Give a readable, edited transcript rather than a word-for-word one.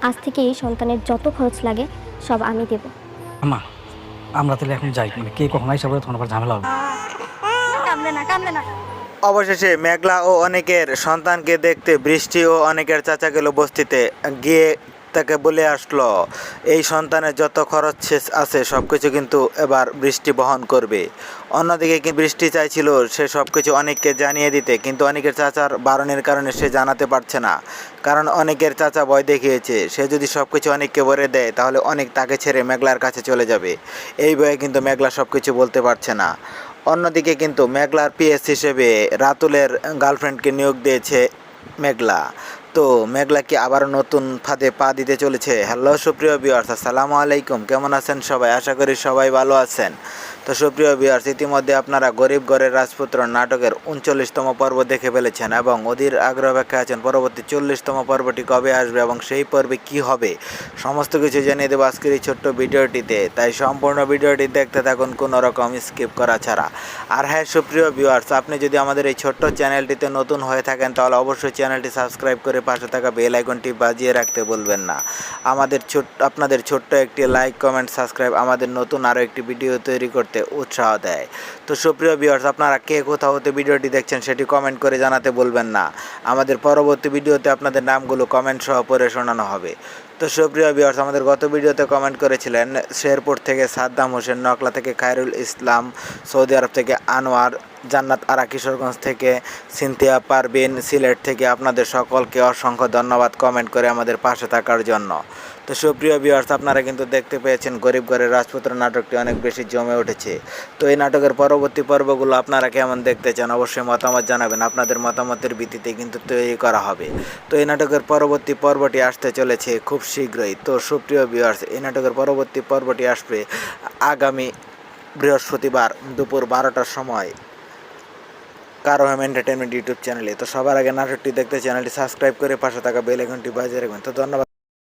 আজ থেকেই সন্তানের যত খরচ লাগে সব আমি দেব। আম্মা, আমরা তাহলে এখন যাই, মানে কে কখন আইসা বলে তখন আবার ঝামেলা হবে। অবশেষে মেঘলা ও অনেকের সন্তানকে দেখতে বৃষ্টি ও অনেকের চাচা গেল বস্তিতে গিয়ে তাকে বলে আসলো এই সন্তানের যত খরচ আছে সব কিছু কিন্তু এবার বৃষ্টি বহন করবে। অন্যদিকে কিন্তু বৃষ্টি চাইছিল সে সব কিছু অনেককে জানিয়ে দিতে, কিন্তু অনেকের চাচার বারণের কারণে সে জানাতে পারছে না। কারণ অনেকের চাচা ভয় দেখিয়েছে সে যদি সব কিছু অনেককে বলে দেয় তাহলে অনেক তাকে ছেড়ে মেঘলার কাছে চলে যাবে। এই ভয়ে কিন্তু মেঘলা সব কিছু বলতে পারছে না। অন্যদিকে কিন্তু মেঘলার পিএস হিসেবে রাতুলের গার্লফ্রেন্ডকে নিয়োগ দিয়েছে মেঘলা। তো মেঘলা কি আবার নতুন ফাঁদে পা দিতে চলেছে? হ্যালো সুপ্রিয় ভিউয়ার্স, আসসালামু আলাইকুম। কেমন আছেন সবাই? আশা করি সবাই ভালো আছেন। তো সুপ্রিয় ভিউয়ার্স, ইতিমধ্যে আপনারা গরিব ঘরের রাজপুত্র নাটকের 39তম পর্ব দেখে ফেলেছেন এবং অধীর আগ্রহ অপেক্ষায় আছেন পরবর্তী 40তম পর্বটি কবে আসবে এবং সেই পর্বে কি হবে সমস্ত কিছু জানিয়ে দেবো আজকের এই ছোট্ট ভিডিওটিতে। তাই সম্পূর্ণ ভিডিওটি দেখতে থাকুন কোনো রকম স্কিপ করা ছাড়া। আর হ্যাঁ সুপ্রিয় ভিউয়ার্স, আপনি যদি আমাদের এই ছোট্ট চ্যানেলটিতে নতুন হয়ে থাকেন তাহলে অবশ্যই চ্যানেলটি সাবস্ক্রাইব করে পাশে থাকা বেল আইকনটি বাজিয়ে রাখতে ভুলবেন না। আপনাদের ছোট্ট একটি লাইক, কমেন্ট, সাবস্ক্রাইব আমাদের নতুন আরও একটি ভিডিও তৈরি করতে উৎসাহ দেয়। তো সুপ্রিয় ভিউয়ার্স, আপনারা কে কোথাও হতে ভিডিওটি দেখছেন সেটি কমেন্ট করে জানাতে ভুলবেন না। আমাদের পরবর্তী ভিডিওতে আপনাদের নামগুলো কমেন্ট সহ পড়ে শোনানো হবে। তো সুপ্রিয় ভিউয়ার্স, আমাদের গত ভিডিওতে কমেন্ট করেছিলেন শেরপুর থেকে সাদ্দাম হোসেন, নকলা থেকে খায়রুল ইসলাম, সৌদি আরব থেকে আনোয়ার, জান্নাত আরা কিশোরগঞ্জ থেকে সিনথিয়া পারভিন, সিলেট থেকে আপনাদের সকলকে অসংখ্য ধন্যবাদ কমেন্ট করে আমাদের পাশে থাকার জন্য। তো সুপ্রিয় ভিউয়ার্স, আপনারা কিন্তু দেখতে পেয়েছেন গরিব ঘরের রাজপুত্র নাটকটি অনেক বেশি জমে উঠেছে। তো এই নাটকের পরবর্তী পর্বগুলো আপনারা কেমন দেখতে চান অবশ্যই মতামত জানাবেন। আপনাদের মতামতের ভিত্তিতে কিন্তু তৈরি করা হবে। তো এই নাটকের পরবর্তী পর্বটি আসতে চলেছে খুব শীঘ্রই। তো সুপ্রিয় ভিউয়ার্স, এই নাটকের পরবর্তী পর্বটি আসবে আগামী বৃহস্পতিবার দুপুর 12টার সময় কারো হেম এন্টারটেনমেন্ট ইউটিউব চ্যানেলে। তো সবার আগে নাটকটি দেখতে চ্যানেলটি সাবস্ক্রাইব করে পাশে থাকা বেল আইকনটি বাজিয়ে রাখবেন। তো ধন্যবাদ।